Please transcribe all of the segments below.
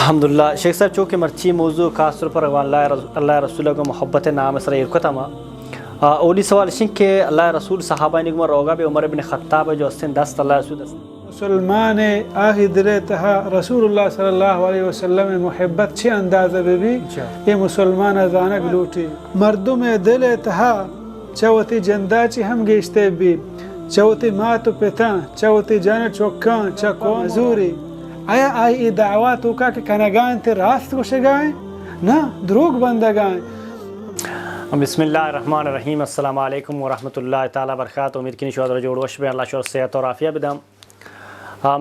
अल्हम्दुलिल्लाह शेख साहब चूँकि मर्ची मौजू खास तौर पर अल्लाह रसूल को मोहब्बत नाम सर इरकतमा ओली सवाल शिंक के अल्लाह रसूल सहाबा निगम रोगा बे उमर इब्न खत्ताब जो अस्तिन दस्त अल्लाह रसूल मुसलमान आही दिले तहा रसूलुल्लाह सल्लल्लाहु अलैहि वसल्लम मोहब्बत छे अंदाज़ बेबी ये मुसलमान अजानक लूटी मर्दुम दिले तहा चवती जंदाची हम गेश्ते भी चवती मातु पिता चवती जन चौका चको मजूरी आया आई दावत का कि कनगान ते रास्त को शगाए ना द्रोग बंदगाए। बिस्मिल्लाहिर्रहमानिर्रहीम अस्सलामु अलैकुम वरहमतुल्लाहि ताला बरकातहू। उम्मीद की शोदर जोड़ वश अल्लाह शोर सेहत और आफिया बिदम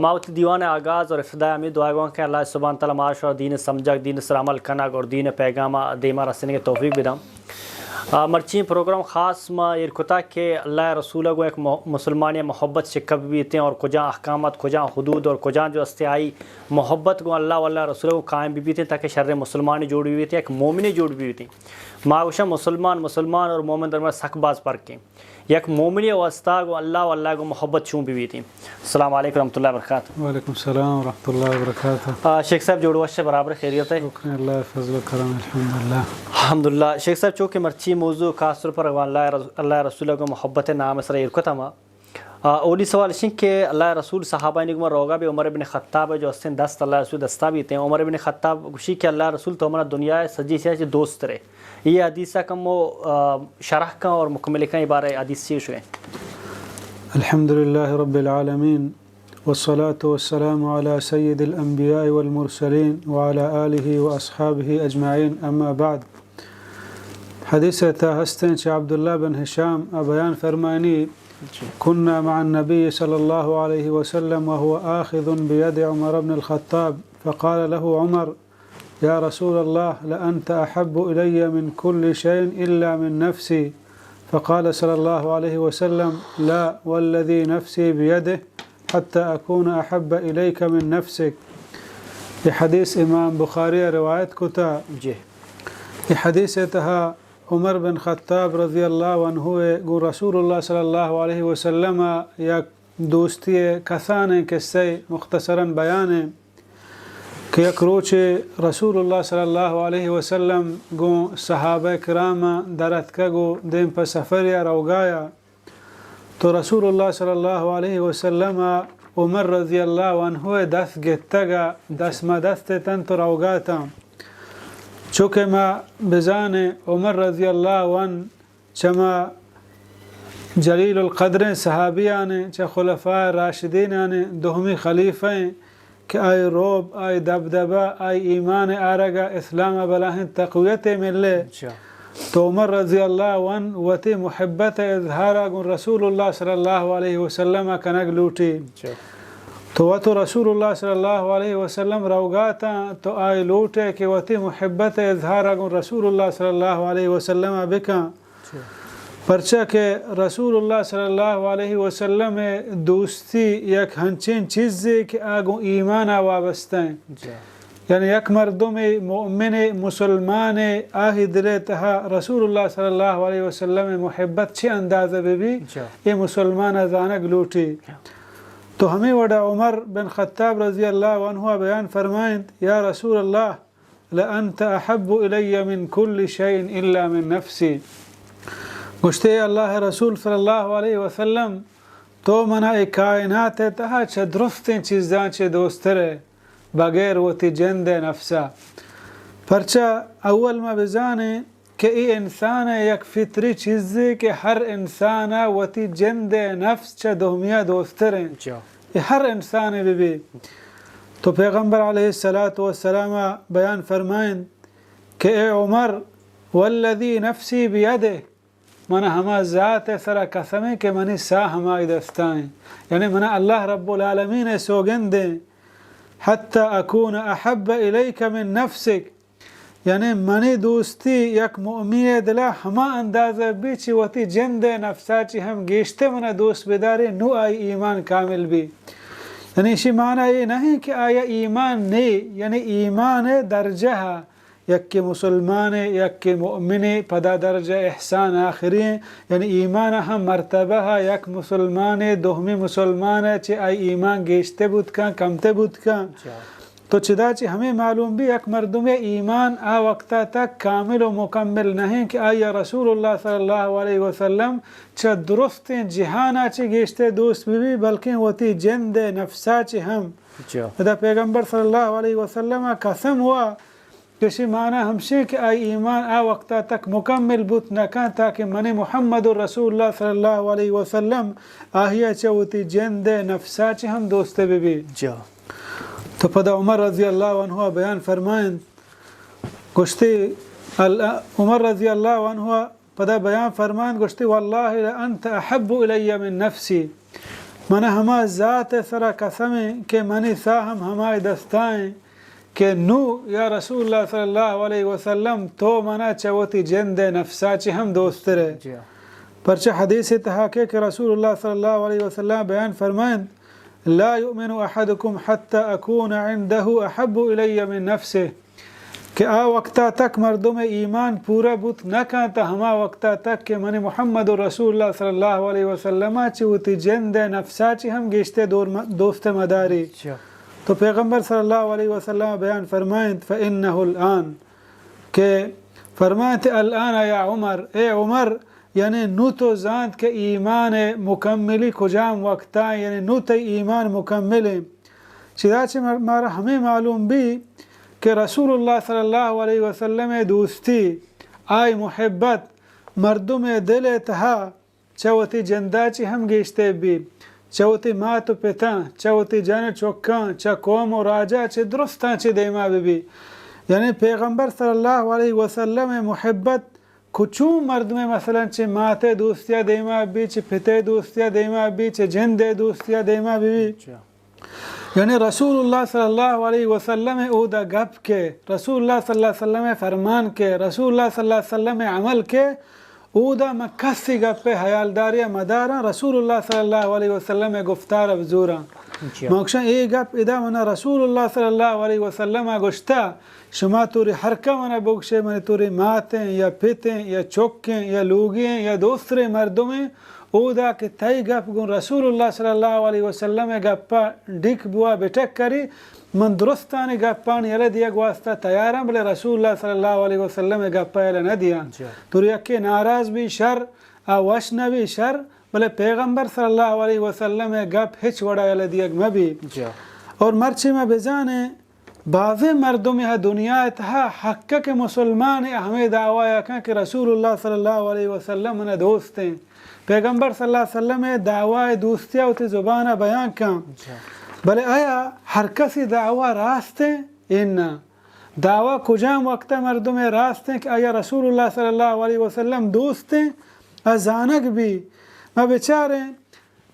माउत दीवान आगाज़ और इफ्तिदा अमी दुआ गो के अल्लाह सुब्हान तआला माश और दीन समझक दीन सर अमल कनक और दीन पैगाम देमा रसने के तौफीक बिदम मर्ची प्रोग्राम ख़ास में इरकुता के अल्लाह रसूल को एक मुसलमान मोहब्बत से कब बीते और कुजा अहकामत कुजा हदूद और कुजा जो अस्तियाई मोहब्बत को अल्लाह रसूल को कायम भी बीते ताकि शर्र मुसलमान जोड़ भी बीते एक मोमिन जोड़ भी बीते माउशा मुसलमान और मोमिन दरमियान सकबाज पर के एक मोमिन वास्ता को अल्लाह को मोहब्बत छूँ भी बीती। अस्सलाम वालेकुम रहमतुल्लाहि व बरकातहू। वालेकुम सलाम रहमतुल्लाहि व बरकातहू। शेख साहब जोड़ वश से बराबर खैरियत है अल्लाह फजल करम अल्हम्दुलिल्लाह। अल्हम्दुलिल्लाह शेख साहब चूँकि मर्ची मौजू खास तौर पर अल्लाह रसूल को मोहब्बत नाम सर इरकतमा ओली सवाल शिंक के अल्लाह रसूल सहाबा निगम रोगा बे उमर इब्न खत्ताब जो अस्तिन दस्त अल्लाह रसूल दस्ता भी थे उमर इब्न खत्ताब खुशी के अल्लाह रसूल तो हमारा दुनिया सजी से दोस्त रहे ये हदीसा कम वो शरह का और मुकम्मल का इबारे हदीस से हुए। अल्हम्दुलिल्लाह रब्बिल आलमीन वस्सलातु वस्सलामु अला सय्यिदिल अंबिया वल मुरसलीन व अला आलिहि व अस्हाबिहि अजमाइन अम्मा बाद। हदीस हस्तें अब्दुल्लाह बिन हिशाम बयान फरमानी कुन्ना मअ नबी सल्लल्लाहु अलैहि वसल्लम व हुवा आखिज़ुन बियदि उमर इब्न अल-खत्ताब फ़क़ाल लहु उमर या रसूल अल्लाह लअन्त अहब्बु इलय्य मिन कुल्लि शैइन इल्ला मिन नफ्सी फ़क़ाल सल्लल्लाहु अलैहि वसल्लम ला वल्लज़ी नफ्सी बियदिहि हत्ता अकून अहब्ब इलैका मिन नफ्सिक। ये हदीस इमाम बुखारी रिवायत कुता जी ये हदीस तहा उमर बिन खत्ताब रज़ी अल्लाह अन्हु गो रसूलुल्लाह सल्लल्लाहु अलैहि वसल्लम या दोस्ती कसाने किस्से मुख्तसरन बयान कि एक रोच रसूलुल्लाह सल्लल्लाहु अलैहि वसल्लम गो सहाबा किराम दरत का गो दिन पर सफ़र या रोगाया तो रसूलुल्लाह सल्लल्लाहु अलैहि वसल्लम उमर रज़ी अल्लाह अन्हु दस गित्तगा दस मदस्त तन तो रोगाता चूँकि माँ बेजान उमर रज़ी अल्लाह वन चमा जलील क़द्र सहाबिया ने च खुलफ़ा राशिदीन ने दोहमी खलीफ़ें कि आय रोब आय दबदबा आय ईमान आरगा इस्लाम बलाहन तक़वियत मिले तो उमर रज़ी अल्लाह वन वती मुहब्बत इज़हारा गुन रसूलुल्लाह सल्लल्लाहु अलैहि वसल्लम कनक लूटी तो वह तो रसूलुल्लाह सल्लल्लाहु अलैहि वसल्लम रोगाता तो आय लूटे कि वती मुहब्बत इज़हारा गुन रसूलुल्लाह सल्लल्लाहु अलैहि वसल्लम बिका परचा के रसूलुल्लाह सल्लल्लाहु अलैहि वसल्लम दोस्ती एक हंचिन चीज़ के आगो ईमान वाबस्ता है यानी एक मर्दों में मोमिन मुसलमान आही दिले तहा रसूलुल्लाह सल्लल्लाहु अलैहि वसल्लम मोहब्बत छे अंदाज़ बेबी ये मुसलमान अजानक लूटी तो हमें वडा उमर बिन खत्ताब रज़ी अल्लाह अन्हु बयान फरमाएं या रसूल अल्लाह लअन्त अहब्बु इलय्य मिन कुल्लि शैइन इल्ला मिन नफ्सी गुश्ते अल्लाह रसूल सल्लल्लाहु अलैहि वसल्लम तो मना एक कायनात तहा च दुरुस्तें चीज़ां च दोस्तरे बगैर वती जंद नफ्सा परचा अव्वल में बेजाने कि ये इंसान एक फितरी चीज़ कि हर इंसान वती जंद नफ्स च दोहमिया दोस्तरे ये हर इंसान बीबी तो पैगम्बर अलैहिस्सलातु वस्सलाम बयान फरमाएं कि ए उमर वल्लज़ी नफ्सी बियदिहि मना हमा ज़ात सरा कसम के मनी सा हमारी दस्ताएं यानी मना अल्लाह रब्बुल आलमीन सौगंद दें हत्ता अकून अहब्ब इलैका मिन नफ्सिक यानी मनी दोस्ती यक मोमिन दिला हमा अंदाज़ा बीच वती जंद नफ्सा ची हम गेश्ते मना दोस्त बेदारे नु आई ईमान कामिल भी यानी इसी माना ये नहीं कि आया ईमान नहीं यानी ईमान दर्जा यक के मुसलमान यक के मोमिन पदा दर्जा एहसान आखिरी यानी ईमान हम मरतबा यक मुसलमान दोहमी मुसलमान चे आई ईमान गेश्ते बुत का कमते बुत का तो चिदाची हमें मालूम भी एक मर्दुम ईमान आ वक्ता तक कामिल व मुकम्मिल नहीं कि आया रसूलुल्लाह सल्लल्लाहु अलैहि वसल्लम च दुरुस्त जिहाना ची गेश्ते दोस्त भी बल्कि वती जिंद नफ्सा ची हम अदा पैगंबर सल्लल्लाहु अलैहि वसल्लम कसम हुआ किसी माना हमसे कि आई ईमान आ वक्ता तक मुकम्मिल बुत न का ताकि मने मुहम्मदुर रसूलुल्लाह सल्लल्लाहु अलैहि वसल्लम आहिया च वती जिंद नफ्सा ची हम दोस्त भी तो पदा उमर रज़ी अल्लाह अन्हु बयान फरमाएं गुश्ती उमर रज़ी अल्लाह अन्हु पदा बयान फरमाएं गुश्ती वल्लाहि ला अंत अहब्बु इलैया मिन नफ्सी मना हमा ज़ात सरा कसमें के मनी साहम हमारे दस्ताएं के नू या रसूलुल्लाह सल्लल्लाहु अलैहि वसल्लम तो मना चवती जिंद नफ्सा ची हम दोस्त रहे परचा हदीस तहाके के रसूलुल्लाह सल्लल्लाहु अलैहि वसल्लम बयान फरमाएं ला युमिनु अहदुकुम हत्ता अकून इंदहु अहब्बु इलैया मिन नफ्से कि आ वक्ता तक मर्दों में ईमान पूरा बुत न कहता हमा वक्ता तक के मने मुहम्मद रसूलुल्लाह सल्लल्लाहु अलैहि वसल्लम चूती जिंद नफ्सा ची हम गिश्ते दोस्त मदारी तो पैगंबर सल्लल्लाहु अलैहि वसल्लम बयान फरमाएं फ़इन्नहुल आन के फरमाते अल आन या उमर ए उमर यानी नू तो जान के ईमान मुकम्मली खुजाम वक्ता यानी नू तो ईमान मुकम्मल चिदाचे मारा हमें मालूम भी कि रसूलुल्लाह सल्लल्लाहु अलैहि वसल्लम दोस्ती आई मुहब्बत मर्दों में दिल तहा चवती जंदाची हम गेश्ते भी चवती माँ तो पिता चवती जन चौका च कौम और राजा च दुरुस्ता च देमा भी यानी पैगंबर सल्लल्लाहु अलैहि वसल्लम मुहब्बत कुछू मर्द में मसलन चे माते दोस्तिया देमा भी चे पिते दोस्तिया देमा भी चे जिंदे दोस्तिया देमा भी यानी रसूलुल्लाह सल्लल्लाहु अलैहि वसल्लम ओदा गप के रसूलुल्लाह सल्लल्लाहु अलैहि वसल्लम फरमान के रसूलुल्लाह सल्लल्लाहु अलैहि वसल्लम अमल के ओदा मक्सी गप पे हयालदारिया मदारा रसूलुल्लाह सल्लल्लाहु अलैहि वसल्लम गुफ्तार अबजूरा मोक्षा ए गप इदा मना रसूलुल्लाह सल्लल्लाहु अलैहि वसल्लम गुश्ता शुमा तुरी हरका मना बुगशे मने तुरी माते या पिते या चौके या लोगे या दूसरे मर्दों में ओदा के तय गप गुन रसूलुल्लाह सल्लल्लाहु अलैहि वसल्लम गप्पा डिक बुआ बेटक करी मन दुरुस्तानी गप्पान यले दिया वास्ता तैयार बले रसूलुल्लाह सल्लल्लाहु अलैहि वसल्लम गप्पा यले न दिया तुरी अक्के नाराज भी शर आ वशना भी शर बले पैगंबर सल्लल्लाहु अलैहि वसल्लम गप हिच वड़ा यले दिया मबी और मर्ची में बेजाने बाज़े मर्दों में दुनिया तहा हक़ के मुसलमान हमें दावा कि रसूलुल्लाह सल्लल्लाहु अलैहि वसल्लम ने दोस्त हैं पैगंबर सल्लल्लाहु अलैहि वसल्लम दावा दोस्तिया उती ज़ुबान बयान का भले आया हर कसी दावा रास्ते इन्ना दावा कुजाम वक्त मर्दों में रास्ते कि आया रसूलुल्लाह सल्लल्लाहु अलैहि वसल्लम दोस्त हैं अजानक भी मैं बेचारे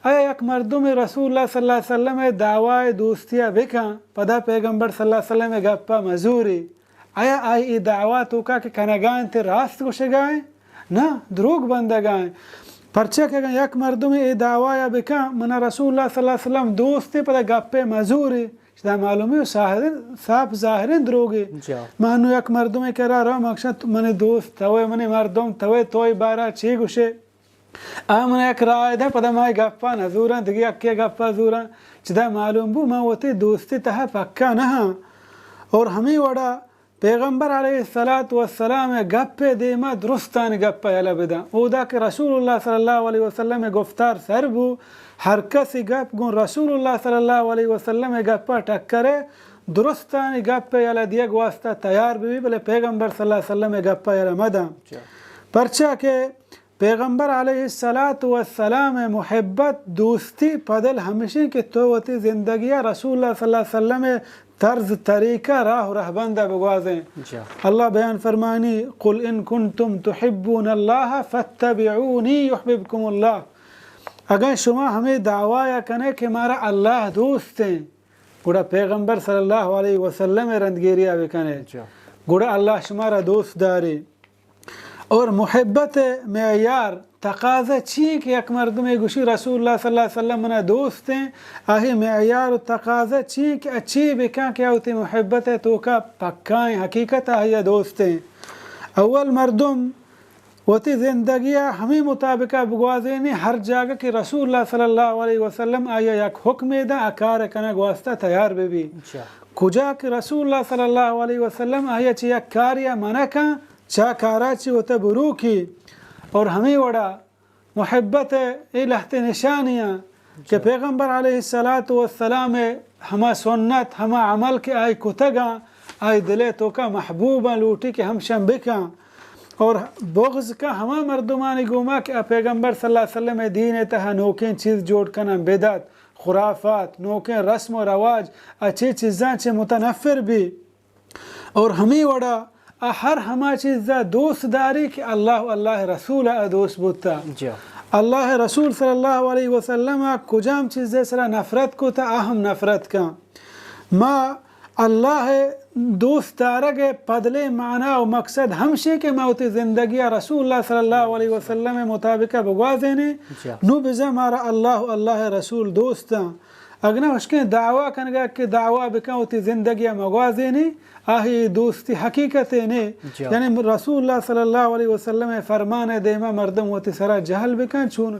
आया एक मर्दों में रसूलुल्लाह सल्लल्लाहु अलैहि वसल्लम दावा दोस्तिया बेका पदा पैगंबर सल्लल्लाहु अलैहि वसल्लम गप्पा मजूरी आया आई दावा तो का कि कनगान ते रास्त को शगाए ना द्रोग बंदगाए परचा के एक मर्दों में दावा या बेका मना रसूलुल्लाह सल्लल्लाहु अलैहि वसल्लम दोस्ते पदा गप्पे मजूरी दा मालूम है साफ ज़ाहिर द्रोगे मानो एक मर्दों में कह रहा मकसद मने दोस्त तवे मने मर्दों तवे तोय बारा ची गुशे आमने एक राय दे पदा माय गप्पा नजूरा दगी अक्के गप्पा जूरा चिदा मालूम बु मा होती दोस्ती तहा पक्का ना और हमें वड़ा पैगंबर अलैहिस्सलातु वस्सलाम गप्पे देमा दुरुस्तान गप्पा यला बिदा ओदा के रसूलुल्लाह सल्लल्लाहु अलैहि वसल्लम गुफ्तार सरबु हर कसी गप गुन रसूलुल्लाह सल्लल्लाहु अलैहि वसल्लम गप्पा टक्करे दुरुस्तान गप्पे यला दिया वास्ता तैयार भी भले पैगंबर सल्लल्लाहु अलैहि वसल्लम गप्पा यला मदा परचा के पैगंबर अलैहिस्सलातु वस्सलाम मुहब्बत दोस्ती पदल हमेशा के तोवती ज़िंदगिया रसूलुल्लाह सल्लल्लाहु अलैहि वसल्लम तर्ज तरीका राह रहबंदा बगवाज़ें अल्लाह बयान फरमानी कुल इन कुंतुम तुहिब्बून अल्लाह फत्तबिऊनी युहिब्बुकुमुल्लाह अगर शुमा हमें दावा या कने कि हमारा अल्लाह दोस्त हैं गुड़ा पैगंबर सल्लल्लाहु अलैहि वसल्लम रंदगिरिया बेकने गुड़ा अल्लाह शुमारा दोस्त दारी और मुहब्बत मेयार तकाज़ा ची कि एक मर्द में गुशी रसूलुल्लाह सल्लल्लाहु अलैहि वसल्लम मना दोस्त हैं आही मेयार तकाज़ा ची कि अच्छी बेका क्या होती मुहब्बत है तो का पक्का हकीकत है दोस्त हैं अव्वल मर्दुम वती ज़िंदगिया हमें मुताबिका बगवाज़े ने हर जगह कि रसूलुल्लाह सल्लल्लाहु अलैहि वसल्लम आया एक हुक्म दा आकार कना वास्ता तैयार भी کجا که رسول الله صلی الله علیه و سلم آیا چی یک کاریا منکا چا کارا چی وتا برو کی اور همی وڑا محبت ای لحت نشانیاں کہ پیغمبر علیہ الصلاۃ والسلام ہما سنت ہما عمل کے آئی کتگا آئی دلے تو کا محبوبہ لوٹی کہ ہم شنبکا اور بغض کا ہما مردمانی گوما کہ پیغمبر صلی اللہ علیہ وسلم دین تہا نوکین چیز جوڑ کنا بدعت خرافات نوکین رسم و رواج اچھی چیزاں چھ متنفر بھی اور ہمیں وڑا ہر ہما چیز دوست داری کہ اللہ رسول دوست بودتا اللہ رسول صلی اللہ علیہ وسلم کجام چیز سرا نفرت کو تا اہم نفرت کا ما اللہ دوست دارگ پدلے معنی و مقصد ہمشے کے موت زندگی رسول اللہ صلی اللہ علیہ وسلم مطابقہ بگوازینے نو بزا مارا اللہ رسول دوستا اگنا اس کے دعویٰ کنگا کہ دعویٰ بکاوتی زندگی مگوازینے آہی دوستی حقیقت نے یعنی رسول اللہ صلی اللہ علیہ وسلم فرمان دیما مردم وتی سرا جہل بکن چون